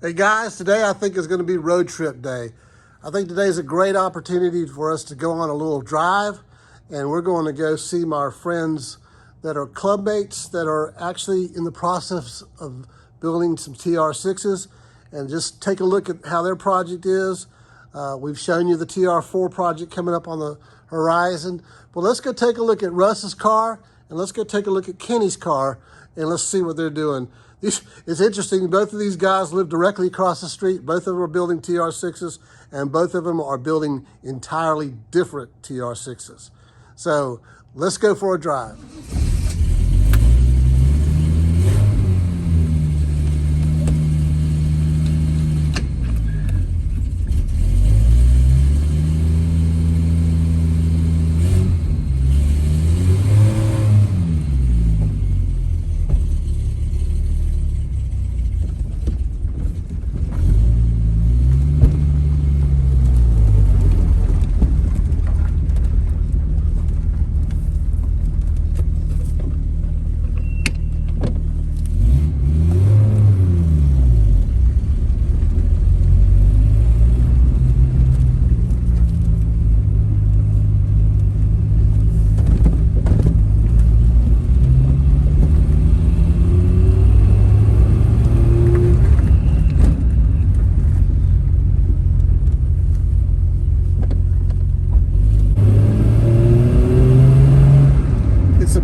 Hey guys, today I think is going to be road trip day. I think today is a great opportunity for us to go on a little drive, and we're going to go see my friends that are club mates that are actually in the process of building some TR6s, and just take a look at how their project is. We've shown you the TR4 project coming up on the horizon, but let's go take a look at Russ's car, and let's go take a look at Kenny's car, and let's see what they're doing. It's interesting, both of these guys live directly across the street. Both of them are building TR6s, and both of them are building entirely different TR6s. So let's go for a drive.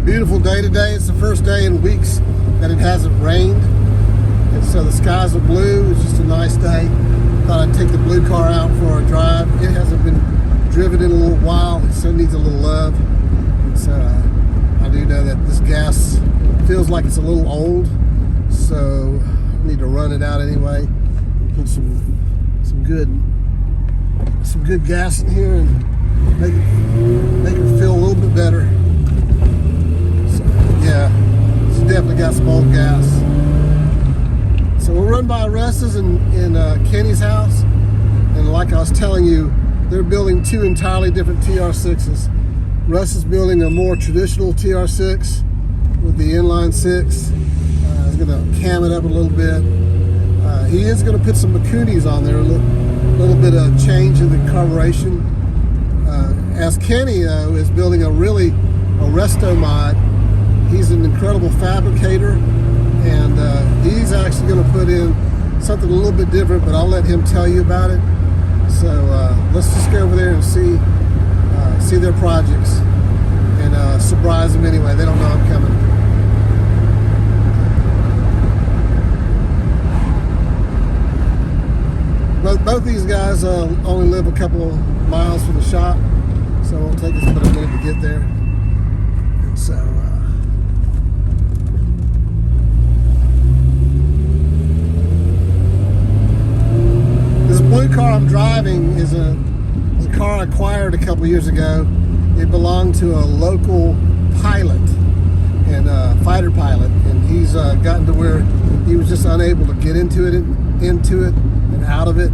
Beautiful day today. It's the first day in weeks that it hasn't rained, and so the skies are blue. It's just a nice day. Thought I'd take the blue car out for a drive. It hasn't been driven in a little while. It still needs a little love, and so I do know that this gas feels like it's a little old, so I need to run it out anyway. Put some good gas in here and make it feel a little bit better. Yeah, it's definitely got some old gas. So we'll run by Russ's in Kenny's house, and like I was telling you, they're building two entirely different TR6s. Russ is building a more traditional TR6 with the inline six. He's gonna cam it up a little bit. He is gonna put some Makunis on there, a little bit of change in the carburation. As Kenny is building a resto mod. He's an incredible fabricator, and he's actually going to put in something a little bit different, but I'll let him tell you about it. So let's just go over there and see their projects and surprise them anyway. They don't know I'm coming. Both these guys only live a couple of miles from the shop, so it'll take us about a minute to get there. And so this blue car I'm driving is a car I acquired a couple years ago. It belonged to a local pilot and fighter pilot, and he's gotten to where he was just unable to get into it and out of it.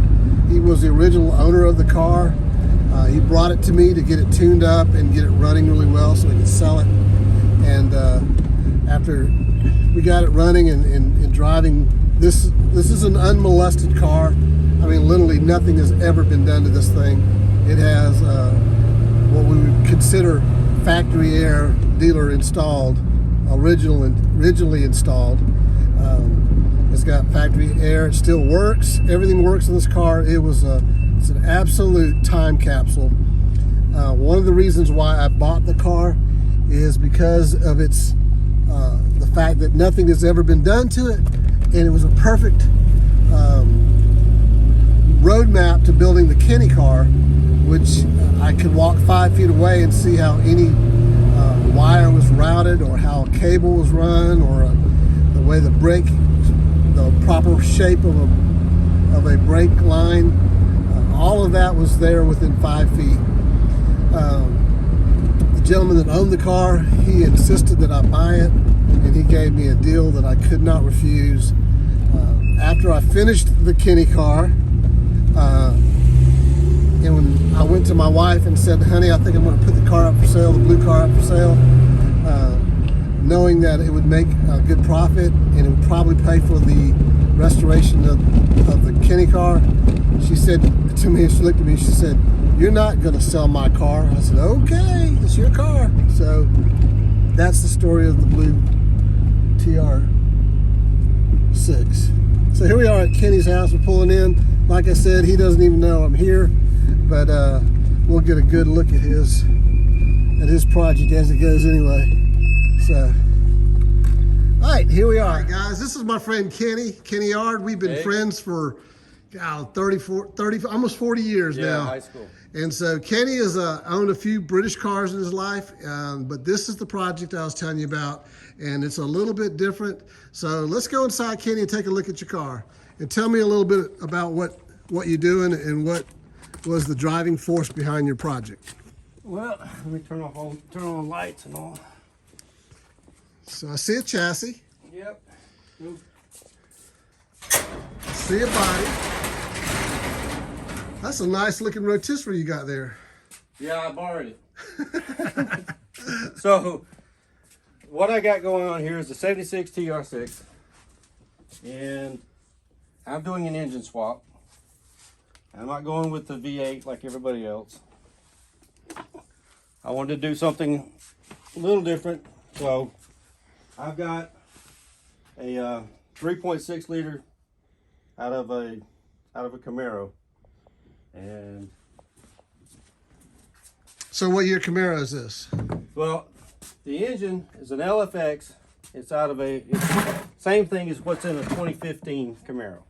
He was the original owner of the car. He brought it to me to get it tuned up and get it running really well so he could sell it. And after we got it running and driving, this is an unmolested car. I mean, literally nothing has ever been done to this thing. It has what we would consider factory air, dealer installed, originally installed. It's got factory air. It still works. Everything works in this car. It's an absolute time capsule. One of the reasons why I bought the car is because of the fact that nothing has ever been done to it, and it was a perfect roadmap to building the Kenny car, which I could walk 5 feet away and see how any wire was routed, or how a cable was run, or the way the proper shape of a brake line. All of that was there within 5 feet. The gentleman that owned the car, he insisted that I buy it, and he gave me a deal that I could not refuse. After I finished the Kenny car, and when I went to my wife and said, honey, I think I'm going to put the car up for sale, the blue car up for sale, knowing that it would make a good profit and it would probably pay for the restoration of the Kenny car. She said to me, she looked at me, she said, "You're not going to sell my car." I said, "Okay, it's your car." So that's the story of the blue TR6. So here we are at Kenny's house. We're pulling in. Like I said, he doesn't even know I'm here, but we'll get a good look at his project as it goes anyway. So, all right, here we are. All right, guys, this is my friend Kenny Yard. We've been friends for 30, almost 40 years now. High school. And so Kenny has owned a few British cars in his life, but this is the project I was telling you about, and it's a little bit different. So let's go inside, Kenny, and take a look at your car. And tell me a little bit about what you're doing and what was the driving force behind your project. Well, let me turn on lights and all. So I see a chassis. Yep. I see a body. That's a nice looking rotisserie you got there. Yeah, I borrowed it. So, what I got going on here is the 76 TR6. And I'm doing an engine swap. I'm not going with the V8 like everybody else. I wanted to do something a little different. So, I've got a 3.6 liter out of a Camaro. And so what year Camaro is this? Well, the engine is an LFX. It's out of it's same thing as what's in a 2015 Camaro.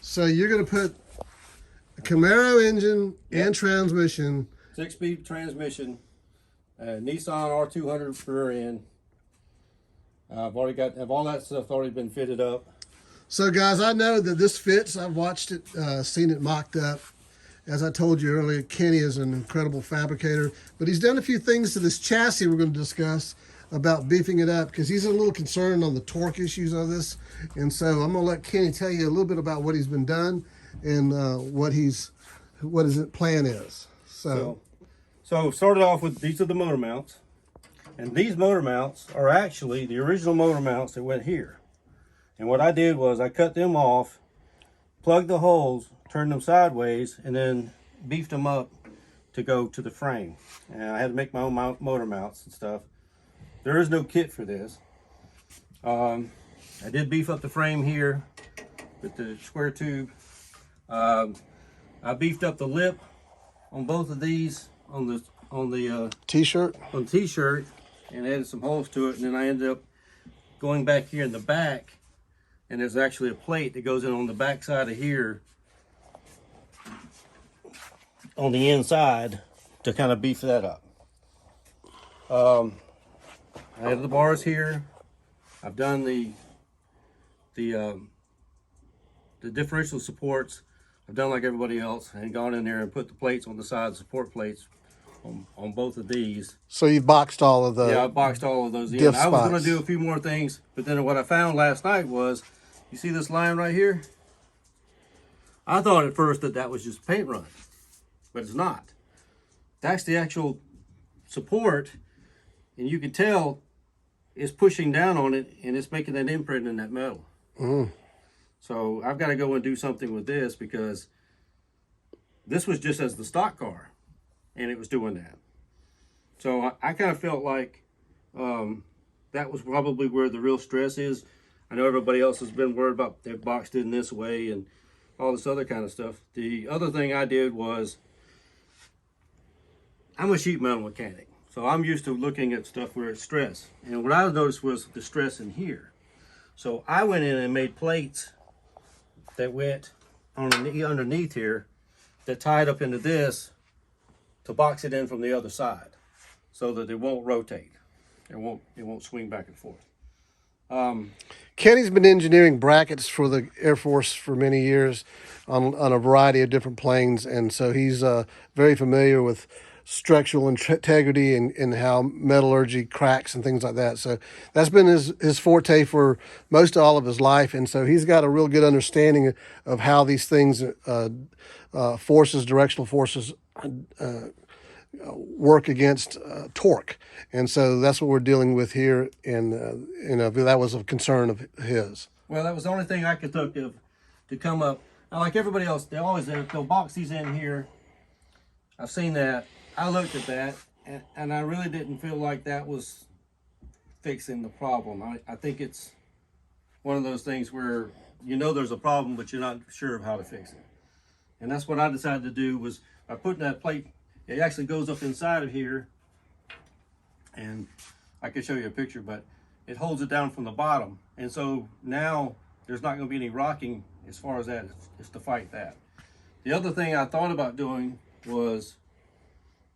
So you're going to put a Camaro engine and transmission. 6-speed transmission, Nissan R200 rear end. Have all that stuff already been fitted up. So guys, I know that this fits. I've watched it, seen it mocked up. As I told you earlier, Kenny is an incredible fabricator, but he's done a few things to this chassis we're going to discuss about beefing it up, because he's a little concerned on the torque issues of this. And so I'm going to let Kenny tell you a little bit about what he's been done and what his plan is. So started off with, these are the motor mounts. And these motor mounts are actually the original motor mounts that went here. And what I did was I cut them off, plugged the holes, turned them sideways, and then beefed them up to go to the frame. And I had to make my own motor mounts and stuff. There is no kit for this. I did beef up the frame here with the square tube. I beefed up the lip on both of these on the t-shirt, and added some holes to it. And then I ended up going back here in the back, and there's actually a plate that goes in on the back side of here on the inside to kind of beef that up. I have the bars here. I've done the differential supports. I've done like everybody else and gone in there and put the plates on the side, support plates on both of these. So you boxed all of the I boxed all of those in. I was going to do a few more things, but then what I found last night was, you see this line right here? I thought at first that was just paint run, but it's not. That's the actual support, and you can tell it's pushing down on it, and it's making that imprint in that metal. So I've got to go and do something with this, because this was just as the stock car, and it was doing that. So I kind of felt like that was probably where the real stress is. I know everybody else has been worried about their boxed in this way and all this other kind of stuff. The other thing I did was, I'm a sheet metal mechanic, so I'm used to looking at stuff where it's stress. And what I noticed was the stress in here. So I went in and made plates that went underneath here that tied up into this to box it in from the other side, so that it won't rotate. It won't swing back and forth. Kenny's been engineering brackets for the Air Force for many years on a variety of different planes, and so he's very familiar with structural integrity and how metallurgy cracks and things like that. So that's been his forte for most all of his life, and so he's got a real good understanding of how these things, directional forces, work against torque, and so that's what we're dealing with here. And that was a concern of his. Well, that was the only thing I could think of to come up. Now, like everybody else, they'll box these in here. I've seen that. I looked at that, and I really didn't feel like that was fixing the problem. I think it's one of those things where you know there's a problem, but you're not sure of how to fix it. And that's what I decided to do, was by putting that plate, it actually goes up inside of here, and I could show you a picture, but it holds it down from the bottom. And so now there's not going to be any rocking as far as that is to fight that. The other thing I thought about doing was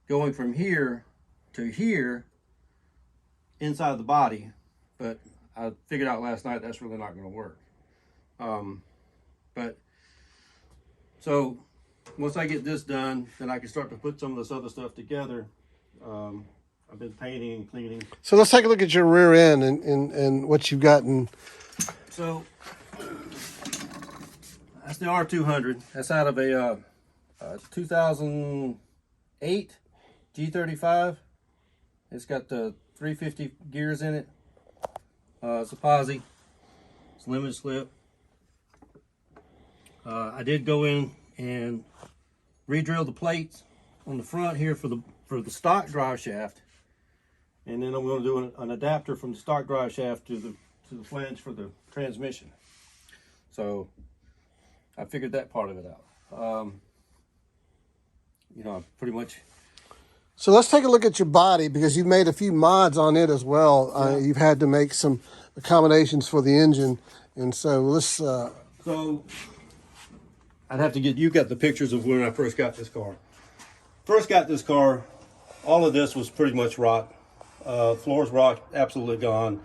going from here to here inside the body, but I figured out last night that's really not going to work. But so once I get this done, then I can start to put some of this other stuff together. I've been painting and cleaning. So let's take a look at your rear end and what you've gotten. So that's the R200. That's out of a 2008 G35. It's got the 350 gears in it. It's a posi. It's limited slip. I did go in and re-drill the plates on the front here for the stock drive shaft, and then I'm going to do an adapter from the stock drive shaft to the flange for the transmission. So I figured that part of it out. You know, pretty much. So let's take a look at your body, because you've made a few mods on it as well. Yeah. You've had to make some accommodations for the engine, and so let's. So I'd have to you got the pictures of when I first got this car. First got this car, all of this was pretty much rock. Floors rock, absolutely gone,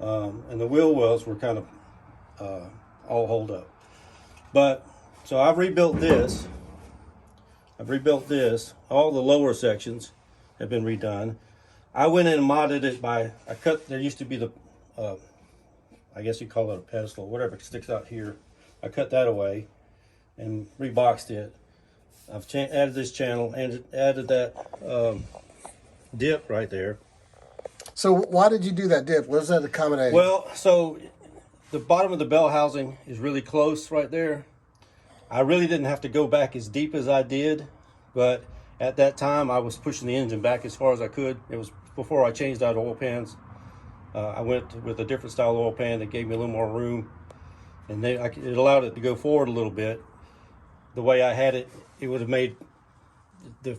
and the wheel wells were kind of all holed up. But so I've rebuilt this. All the lower sections have been redone. I went in and modded it there used to be the, I guess you call it a pedestal, whatever sticks out here. I cut that away and reboxed it. I've added this channel and added that dip right there. So why did you do that dip? What does that accommodate? Well, so the bottom of the bell housing is really close right there. I really didn't have to go back as deep as I did, but at that time I was pushing the engine back as far as I could. It was before I changed out oil pans. I went with a different style oil pan that gave me a little more room, and it allowed it to go forward a little bit. The way I had it, it would have made the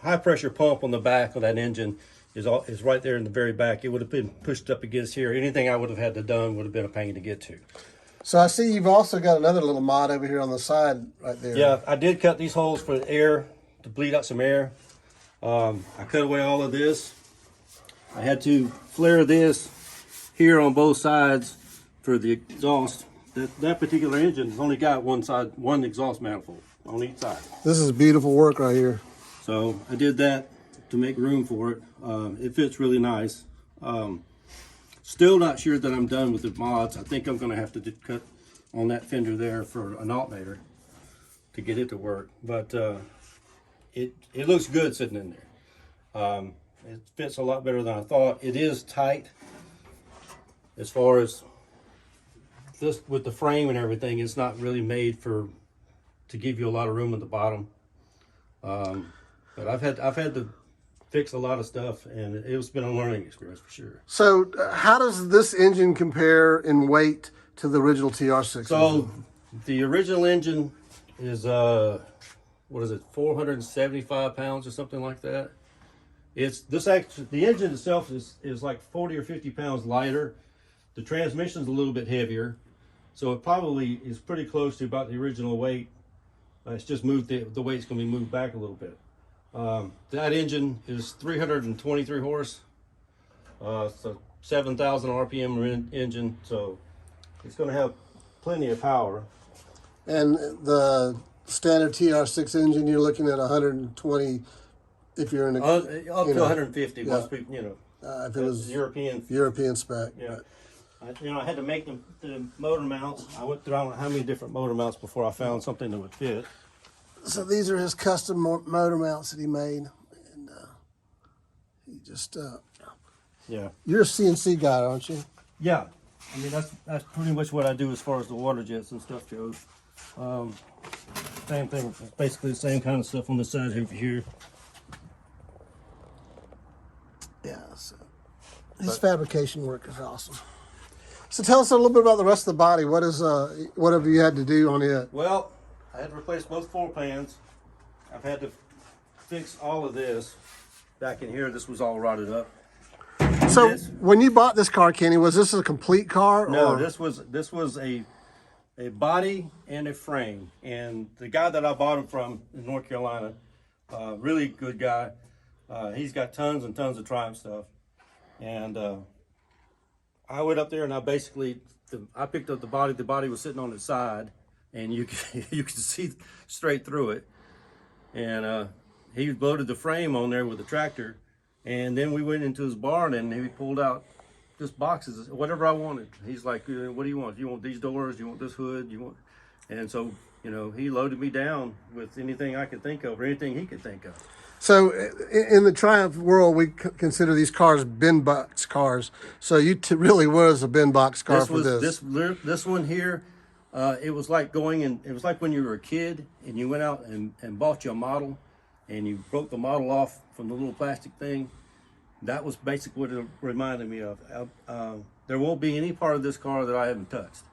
high pressure pump on the back of that engine is right there in the very back. It would have been pushed up against here. Anything I would have had to done would have been a pain to get to. So I see you've also got another little mod over here on the side right there. Yeah, I did cut these holes for air, to bleed out some air. I cut away all of this. I had to flare this here on both sides for the exhaust. That particular engine has only got one exhaust manifold on each side. This is beautiful work right here. So I did that to make room for it. It fits really nice. Still not sure that I'm done with the mods. I think I'm going to have to cut on that fender there for an alternator to get it to work. But it looks good sitting in there. It fits a lot better than I thought. It is tight as far as this with the frame and everything. It's not really made to give you a lot of room at the bottom. But I've had to fix a lot of stuff, and it's been a learning experience for sure. So how does this engine compare in weight to the original TR6? So the original engine is, 475 pounds or something like that. The engine itself is like 40 or 50 pounds lighter. The transmission's a little bit heavier, so it probably is pretty close to about the original weight. It's just moved, the weight's going to be moved back a little bit. That engine is 323 horse, so 7,000 RPM engine, so it's going to have plenty of power. And the standard TR6 engine, you're looking at 120 if you're in a... up to 150, yeah. most people, if it was European spec. Yeah. I had to make the motor mounts. I went through I don't know how many different motor mounts before I found something that would fit. So these are his custom motor mounts that he made. Just Yeah. you're a CNC guy, aren't you? Yeah. I mean, that's pretty much what I do as far as the water jets and stuff goes. Same thing, basically the same kind of stuff on the side over here. Yeah. So his fabrication work is awesome. So tell us a little bit about the rest of the body. What have you had to do on it? Well, I had to replace both floor pans. I've had to fix all of this back in here. This was all rotted up. So when you bought this car, Kenny, was this a complete car? No, or? this was a body and a frame. And the guy that I bought him from in North Carolina, really good guy. He's got tons and tons of Triumph stuff. And I went up there and I picked up the body. The body was sitting on its side, and you could see straight through it. And he loaded the frame on there with the tractor, and then we went into his barn and he pulled out just boxes, whatever I wanted. He's like, "What do you want? You want these doors? You want this hood? You want?" And so, he loaded me down with anything I could think of or anything he could think of. So in the Triumph world, we consider these cars bin box cars. So you really was a bin box car for this. This one here, it was like when you were a kid and you went out and bought you a model and you broke the model off from the little plastic thing. That was basically what it reminded me of. There won't be any part of this car that I haven't touched.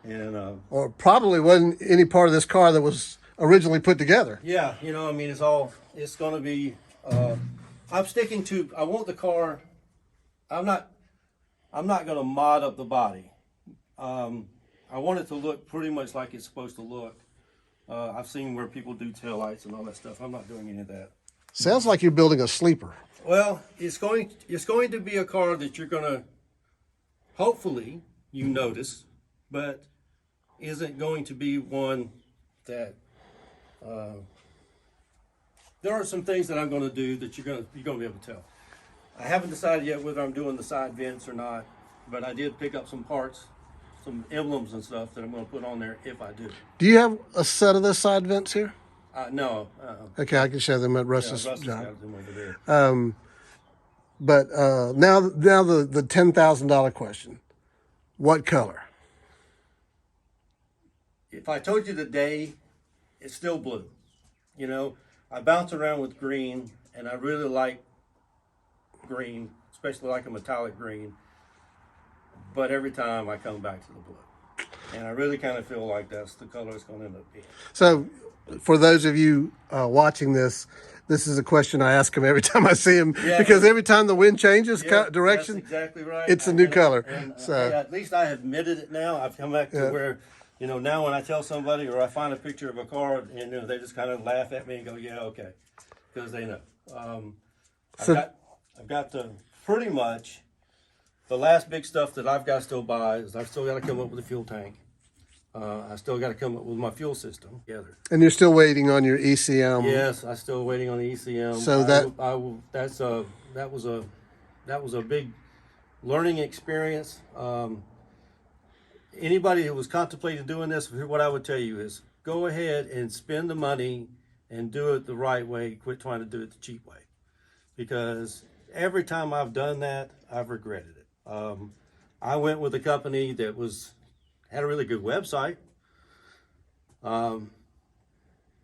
And or probably wasn't any part of this car that was originally put together. Yeah, it's going to be, I want the car, I'm not going to mod up the body. I want it to look pretty much like it's supposed to look. I've seen where people do taillights and all that stuff. I'm not doing any of that. Sounds like you're building a sleeper. Well, it's going to be a car that you're going to, hopefully, you notice, but isn't going to be one that, there are some things that I'm going to do that you're going to be able to tell. I haven't decided yet whether I'm doing the side vents or not, but I did pick up some parts, some emblems and stuff that I'm going to put on there if I do. Do you have a set of the side vents here? No. Okay, I can show them at Russ's Russ job. got them over there. But now the $10,000 question: what color? If I told you the day, it's still blue. I bounce around with green, and I really like green, especially like a metallic green. But every time I come back to the blue. And I really kind of feel like that's the color it's going to end up being. So for those of you watching this is a question I ask him every time I see him, because every time the wind changes direction, that's exactly right. It's a new color. So at least I have admitted it now. I've come back to where, now when I tell somebody or I find a picture of a car, and they just kind of laugh at me and go, "Yeah, okay," because they know. I've got to pretty much. The last big stuff that I've got to still buy is I've still got to come up with a fuel tank. I still got to come up with my fuel system together. And you're still waiting on your ECM. Yes, I'm still waiting on the ECM. So that was a big learning experience. Anybody who was contemplating doing this, what I would tell you is go ahead and spend the money and do it the right way. Quit trying to do it the cheap way, because every time I've done that, I've regretted it. I went with a company that had a really good website, but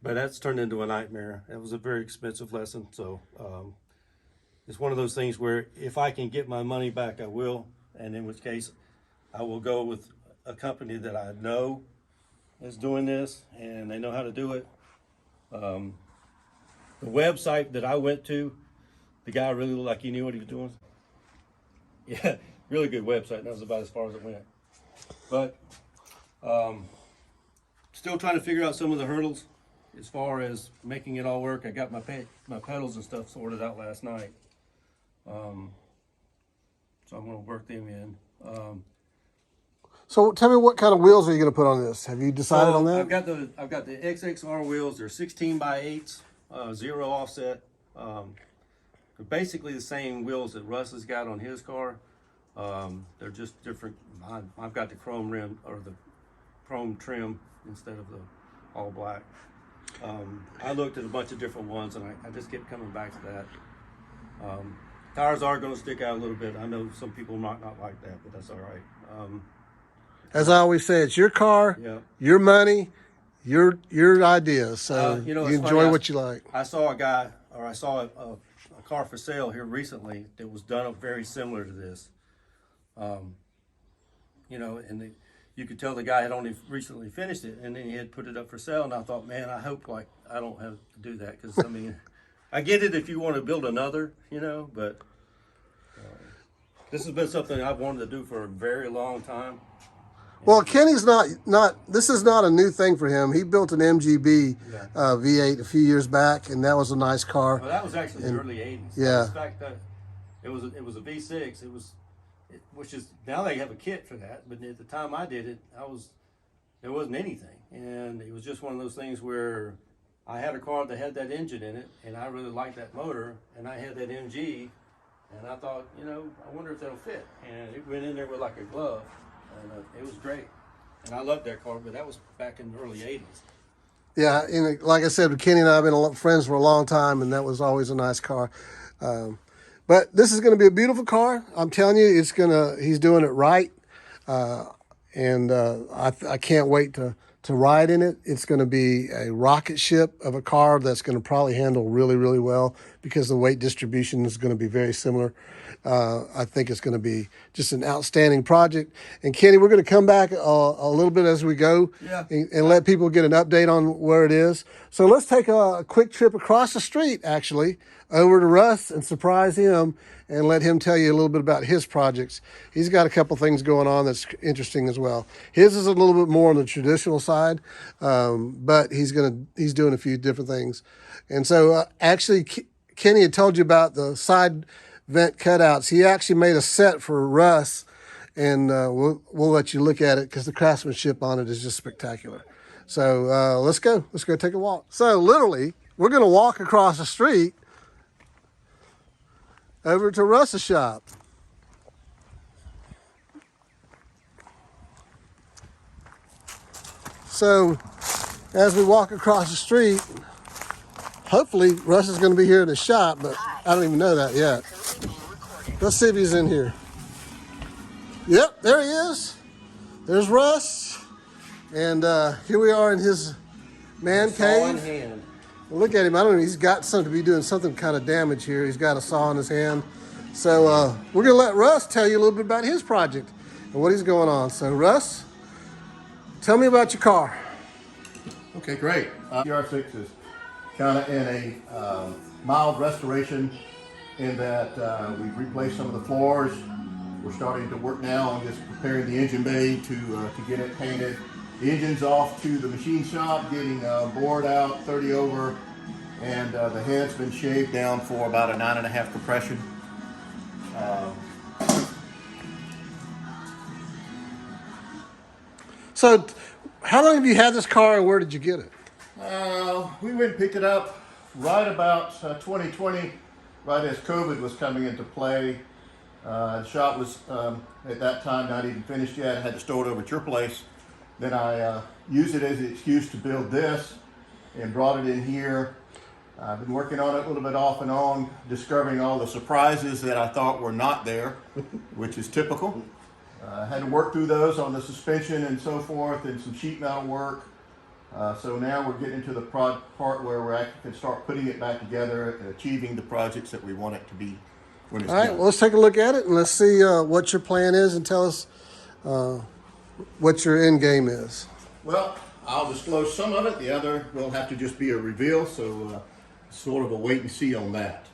that's turned into a nightmare. It was a very expensive lesson. So it's one of those things where if I can get my money back, I will, and in which case I will go with a company that I know is doing this and they know how to do it. The website that I went to, the guy really looked like he knew what he was doing. Yeah, really good website. That was about as far as it went. But still trying to figure out some of the hurdles as far as making it all work. I got my pedals and stuff sorted out last night. So I'm going to work them in. So tell me, what kind of wheels are you going to put on this? Have you decided on that? I've got the XXR wheels. They're 16x8s, 0 offset. They're basically the same wheels that Russ has got on his car. They're just different. I've got the chrome rim or the chrome trim instead of the all black. I looked at a bunch of different ones and I just kept coming back to that. Tires are going to stick out a little bit. I know some people might not like that, but that's all right. As I always say, it's your car, your money, your ideas. So you enjoy what you like. I saw a guy, or I saw a car for sale here recently that was done up very similar to this. You know, and you could tell the guy had only recently finished it, and then he had put it up for sale. And I thought, man, I hope like I don't have to do that, because I mean, I get it if you want to build another, you know, but this has been something I've wanted to do for a very long time. Well, Kenny's not. This is not a new thing for him. He built an MGB V8 a few years back, and that was a nice car. Well, that was actually the early '80s. Yeah. In fact, it was a V6. Which is now they have a kit for that, but at the time I did it, there wasn't anything, and it was just one of those things where I had a car that had that engine in it, and I really liked that motor, and I had that MG, and I thought, you know, I wonder if that'll fit, and it went in there with like a glove, and it was great, and I loved that car, but that was back in the early '80s. Yeah, and like I said, Kenny and I have been friends for a long time, and that was always a nice car. But this is going to be a beautiful car. I'm telling you, he's doing it right. And I can't wait to ride in it. It's going to be a rocket ship of a car that's going to probably handle really, really well, because the weight distribution is going to be very similar. I think it's going to be just an outstanding project. And Kenny, we're going to come back a little bit as we go and let people get an update on where it is. So let's take a quick trip across the street, actually, over to Russ and surprise him and let him tell you a little bit about his projects. He's got a couple things going on that's interesting as well. His is a little bit more on the traditional side, but he's doing a few different things. And so actually, Kenny had told you about the side vent cutouts. He actually made a set for Russ, and we'll let you look at it because the craftsmanship on it is just spectacular. So let's go take a walk. So literally, we're going to walk across the street over to Russ's shop. So as we walk across the street, hopefully Russ is going to be here in the shop, but I don't even know that yet. Let's see if he's in here. Yep, there he is. There's Russ. And here we are in his man cave. Look at him. I don't know. He's got something to be doing something kind of damage here. He's got a saw in his hand. So we're going to let Russ tell you a little bit about his project and what he's going on. So Russ, tell me about your car. Okay, great. TR6 is kind of in a mild restoration in that we've replaced some of the floors. We're starting to work now on just preparing the engine bay to get it painted. The engine's off to the machine shop, getting bored out, 30 over, and the head's been shaved down for about a 9.5 compression. So how long have you had this car, and where did you get it? We went and picked it up right about 2020, right as COVID was coming into play. The shop was at that time not even finished yet. I had to store it over at your place. Then I used it as an excuse to build this and brought it in here. I've been working on it a little bit off and on, discovering all the surprises that I thought were not there, which is typical. I had to work through those on the suspension and so forth, and some sheet metal work. So now we're getting to the part where we actually can start putting it back together and achieving the projects that we want it to be when it's done. All right, well, let's take a look at it and let's see what your plan is, and tell us what your end game is. Well, I'll disclose some of it. The other will have to just be a reveal, so sort of a wait and see on that.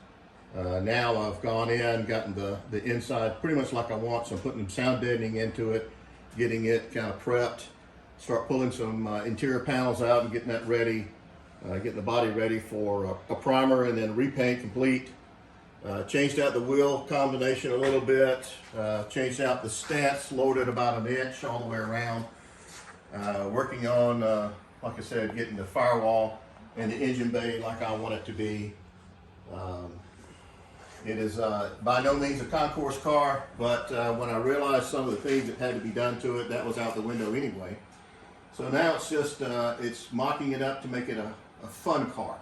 Now I've gone in, gotten the inside pretty much like I want, so I'm putting sound deadening into it, getting it kind of prepped, start pulling some interior panels out and getting that ready, getting the body ready for a primer and then repaint complete. Changed out the wheel combination a little bit, changed out the stance, lowered it about 1 inch all the way around. Working on, like I said, getting the firewall and the engine bay like I want it to be. It is by no means a concourse car, but when I realized some of the things that had to be done to it, that was out the window anyway. So now it's just, it's mocking it up to make it a fun car.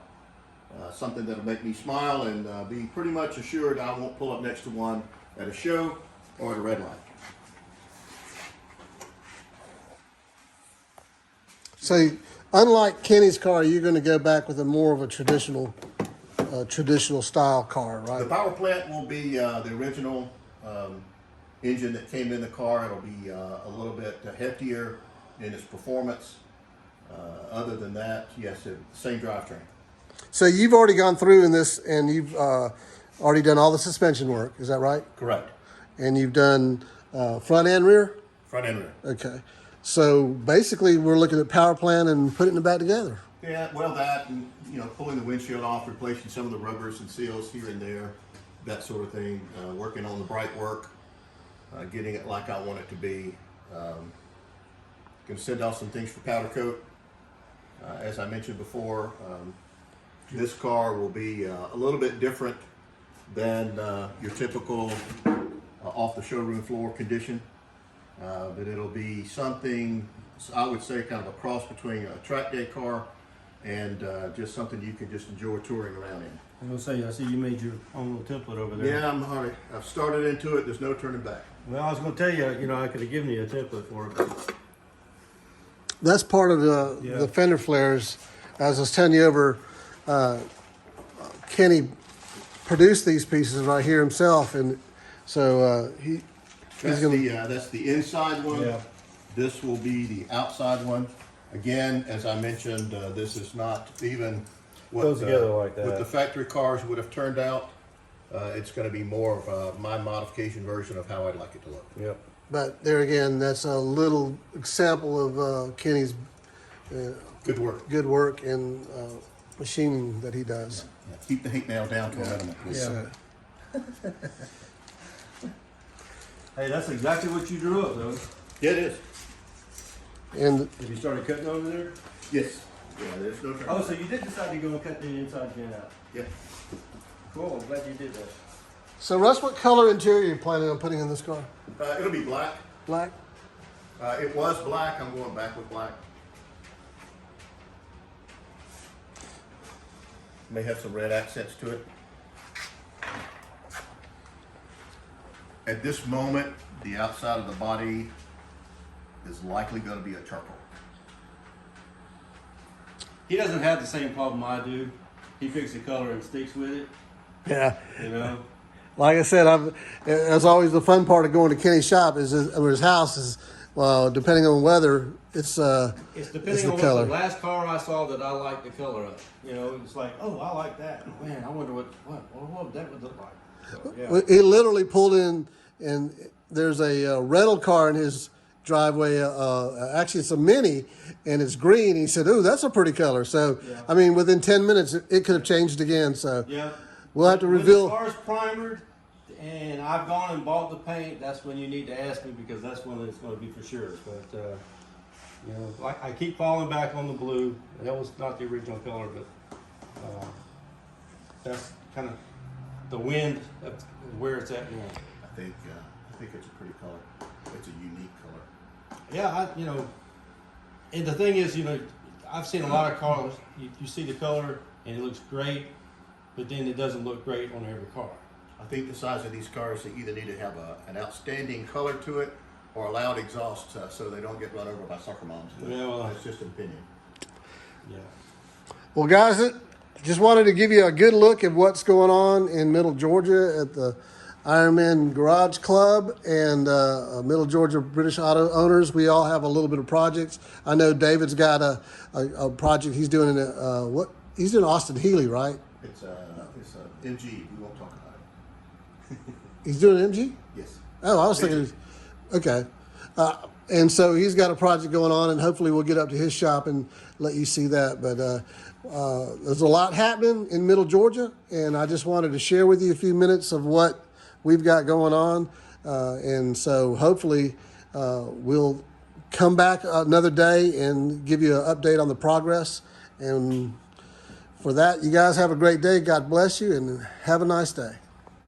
something that'll make me smile and be pretty much assured I won't pull up next to one at a show or at a red light. So, unlike Kenny's car, you're going to go back with a more of a traditional style car, right? The power plant will be the original engine that came in the car. It'll be a little bit heftier in its performance. Other than that, yes, same drivetrain. So you've already gone through in this, and you've already done all the suspension work. Is that right? Correct. And you've done front and rear? Front and rear. Okay. So basically, we're looking at power plant and putting it back together. Yeah, well, that and pulling the windshield off, replacing some of the rubbers and seals here and there, that sort of thing. Working on the bright work, getting it like I want it to be. Going to send off some things for powder coat. As I mentioned before, this car will be a little bit different than your typical off the showroom floor condition. But it'll be something, I would say, kind of a cross between a track day car and just something you can just enjoy touring around in. I'm gonna say, I see you made your own little template over there. Yeah, I've started into it. There's no turning back. Well, I was gonna tell you, I could have given you a template for it. But That's part of the fender flares. As I was telling you over, Kenny produced these pieces right here himself, and so That's the inside one. Yeah. This will be the outside one. Again, as I mentioned, this is not even what Goes together like that. what the factory cars would have turned out. It's going to be more of my modification version of how I'd like it to look. Yep. But there again, that's a little example of Kenny's Good work. good work and machining that he does. Yeah, keep the hate mail down to a minimum. please. So, Hey, that's exactly what you drew up, though. Yeah, it is. and Have you started cutting over there? Yes. Yeah, there's no turning Oh, back. so you did decide to go and cut the inside gen out. Yep. Cool, I'm glad you did that. so, Russ, what color interior are you planning on putting in this car? It'll be black. Black. It was black. I'm going back with black. May have some red accents to it. At this moment, the outside of the body is likely going to be a charcoal. He doesn't have the same problem I do. He picks the color and sticks with it, Yeah. you know? Like I said, that's always the fun part of going to Kenny's shop or his house is, well, depending on weather, it's It's the on color. the last car I saw that I liked the color of. It's like, oh, I like that. Man, I wonder what that would look like. So, yeah. He literally pulled in, and there's a rental car in his driveway. Actually, it's a Mini, and it's green. He said, "Ooh, that's a pretty color." So, Yeah. I mean, within 10 minutes, it could have changed again. So, Yeah. we'll have to When reveal. the car's primered and I've gone and bought the paint, that's when you need to ask me because that's when it's going to be for sure. But, like I keep falling back on the blue. That was not the original color, but that's kind of the wind of where it's at now. I think it's a pretty color. It's a unique color. Yeah, and the thing is, I've seen a lot of cars. You see the color and it looks great, but then it doesn't look great on every car. I think the size of these cars, they either need to have an outstanding color to it or a loud exhaust so they don't get run over by soccer moms. Yeah, well, that's just an opinion. Yeah. Well, guys, just wanted to give you a good look at what's going on in Middle Georgia at the Ironmen Garage Club and Middle Georgia British Auto Owners. We all have a little bit of projects. I know David's got a project he's doing he's doing Austin Healey, right? It's a MG. We won't talk about it. He's doing MG? Yes. Oh, I was thinking, okay. And so he's got a project going on, and hopefully we'll get up to his shop and let you see that. But there's a lot happening in Middle Georgia, and I just wanted to share with you a few minutes of what we've got going on. And so hopefully we'll come back another day and give you an update on the progress. And for that, you guys have a great day. God bless you, and have a nice day.